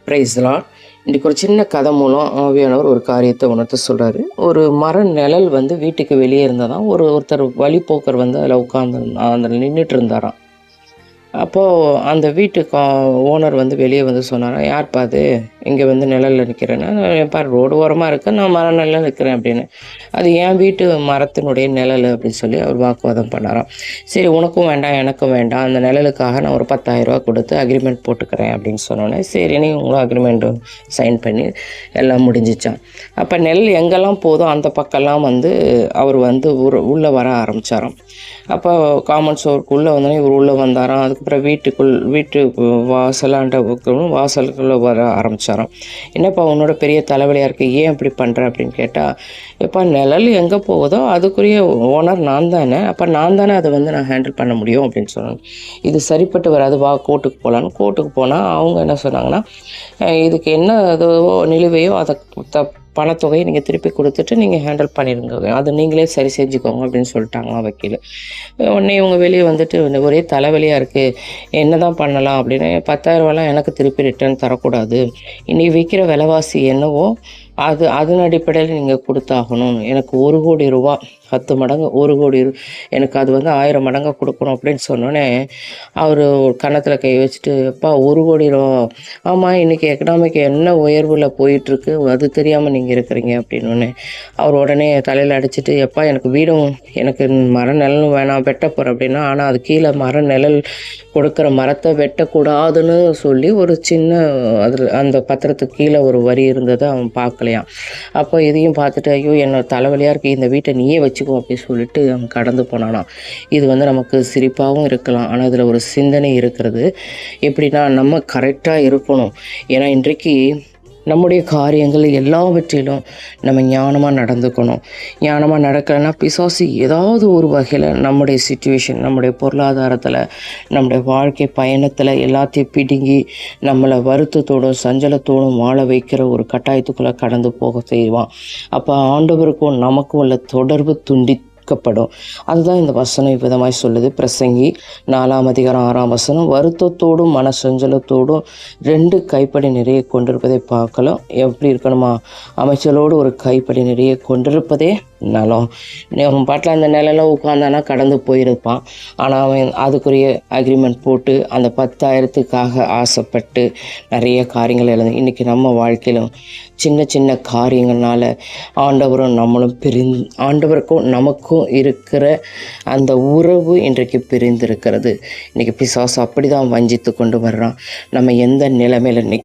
Price Lord. இன்றைக்கு ஒரு சின்ன கதை மூலம் ஆவியானவர் ஒரு காரியத்தை உணர்த்த சொல்கிறாரு. ஒரு மர நிழல் வந்து வீட்டுக்கு வெளியே இருந்ததாம். ஒருத்தர் வழிப்போக்கர் வந்து அதில் உட்காந்து அதில் நின்றுட்டு இருந்தாராம். அப்போது அந்த வீட்டு ஓனர் வந்து வெளியே வந்து சொன்னாராம், யார்ப்பா அது இங்கே வந்து நிழலில் நிற்கிறேன்னா, பாரு ரோடு ஓரமாக இருக்கு, நான் மர நிழலில் நிற்கிறேன் அப்படின்னு. அது என் வீட்டு மரத்தினுடைய நிழல் அப்படின்னு சொல்லி அவர் வாக்குவாதம் பண்ணாராம். சரி, உனக்கும் வேண்டாம் எனக்கும் வேண்டாம், அந்த நிழலுக்காக நான் ஒரு 10,000 கொடுத்து அக்ரிமெண்ட் போட்டுக்கிறேன் அப்படின்னு சொன்னோன்னே, சரின்னு இவங்களும் அக்ரிமெண்ட்டு சைன் பண்ணி எல்லாம் முடிஞ்சிச்சான். அப்போ நிழல் எங்கெல்லாம் போதும் அந்த பக்கம்லாம் வந்து அவர் வந்து உள்ளே வர ஆரம்பித்தாராம். அப்போ காமன் ஸ்டோருக்குள்ளே வந்தோடனே இவர் உள்ளே வந்தாராம். அதுக்கப்புறம் வீட்டு வாசலுக்குள்ளே வர ஆரம்பித்தாராம். என்னப்பா உன்னோட பெரிய தலைவலியாக இருக்குது, ஏன் இப்படி பண்ணுற அப்படின்னு கேட்டால், எப்பா நிழல் எங்கே போகுதோ அதுக்குரிய ஓனர் நான் தானே, அப்போ நான் தானே அதை வந்து நான் ஹேண்டில் பண்ண முடியும் அப்படின்னு சொன்னாங்க. இது சரிப்பட்டு வராது, வா கோர்ட்டுக்கு போகலான்னு. கோர்ட்டுக்கு போனால் அவங்க என்ன சொன்னாங்கன்னா, இதுக்கு என்ன இதுவோ நிலுவையோ அதை பணத்தொகையை நீங்கள் திருப்பி கொடுத்துட்டு நீங்கள் ஹேண்டில் பண்ணிடுங்க, அதை நீங்களே சரி செஞ்சுக்கோங்க அப்படின்னு சொல்லிட்டாங்களாம் வக்கீல். உடனே இவங்க வெளியே வந்துட்டு ஒரே தலைவலியாக இருக்குது, என்ன தான் பண்ணலாம் அப்படின்னு. 10,000 எனக்கு திருப்பி ரிட்டர்ன் தரக்கூடாது, இன்றைக்கி விற்கிற விலைவாசி என்னவோ அதன் அடிப்படையில் நீங்கள் கொடுத்தாகணும், எனக்கு 1,00,00,000 ரூபா 10 மடங்கு 1,00,00,000 எனக்கு அது வந்து 1000 மடங்காக கொடுக்கணும் அப்படின்னு சொன்னோன்னே அவர் கன்னத்தில் கை வச்சுட்டு, எப்பா 1,00,00,000 ரூபா, ஆமாம் இன்றைக்கி எக்கனாமிக் என்ன உயர்வில் போயிட்டுருக்கு, அது தெரியாமல் நீங்கள் இருக்கிறீங்க அப்படின்னோடனே அவர் உடனே தலையில் அடிச்சுட்டு, எப்பா எனக்கு வீடும் எனக்கு மர நிழலும் வேணாம், வெட்ட போகிறேன் அப்படின்னா, ஆனால் அது கீழே மர நிழல் கொடுக்குற மரத்தை வெட்டக்கூடாதுன்னு சொல்லி ஒரு சின்ன அதில் அந்த பத்திரத்துக்கு கீழே ஒரு வரி இருந்ததை அவன் பார்க்கலையாம். அப்போ இதையும் பார்த்துட்டு, ஐயோ என்னோட தலைவலியாக இருக்குது, இந்த வீட்டை நீயே வச்சுக்கோ அப்படின்னு சொல்லிட்டு அவன் கடந்து போனானாம். இது வந்து நமக்கு சிரிப்பாகவும் இருக்கலாம், ஆனால் இதில் ஒரு சிந்தனை இருக்கிறது. எப்படின்னா நம்ம கரெக்டாக இருக்கணும். ஏன்னா இன்றைக்கு நம்முடைய காரியங்கள் எல்லாவற்றிலும் நம்ம ஞானமாக நடந்துக்கணும். ஞானமாக நடக்கலைன்னா பிசாசு ஏதாவது ஒரு வகையில் நம்முடைய சிச்சுவேஷன், நம்முடைய பொருளாதாரத்தில், நம்முடைய வாழ்க்கை பயணத்தில் எல்லாத்தையும் பிடுங்கி நம்மளை வருத்தத்தோடும் சஞ்சலத்தோடும் வாழ வைக்கிற ஒரு கட்டாயத்துக்குள்ளே கடந்து போக செய்வான். அப்போ ஆண்டவருக்கும் நமக்கும் உள்ள தொடர்பு துண்டிக்கப்படும். அதுதான் இந்த வசனம் விதமாய் சொல்லுது. பிரசங்கி 4:6 வருத்தத்தோடும் மன சஞ்சலத்தோடும் 2 கைப்படி நிறைய கொண்டிருப்பதை பார்க்கலாம். எப்படி இருக்கணுமா, அமைச்சலோடு ஒரு கைப்படி நிறைய கொண்டிருப்பதே நலம். அவன் பாட்டில் அந்த நிலையில் உட்காந்தானா கடந்து போயிருப்பான். ஆனால் அவன் அதுக்குரிய அக்ரிமெண்ட் போட்டு அந்த 10,000த்துக்காக ஆசைப்பட்டு நிறைய காரியங்கள் எழுது. இன்றைக்கி நம்ம வாழ்க்கையிலும் சின்ன சின்ன காரியங்கள்னால ஆண்டவரும் நம்மளும் ஆண்டவருக்கும் நமக்கும் இருக்கிற அந்த உறவு இன்றைக்கு பிரிந்திருக்கிறது. இன்றைக்கி பிசாசு அப்படி தான் வஞ்சித்து கொண்டு வர்றான். நம்ம எந்த நிலைமையில்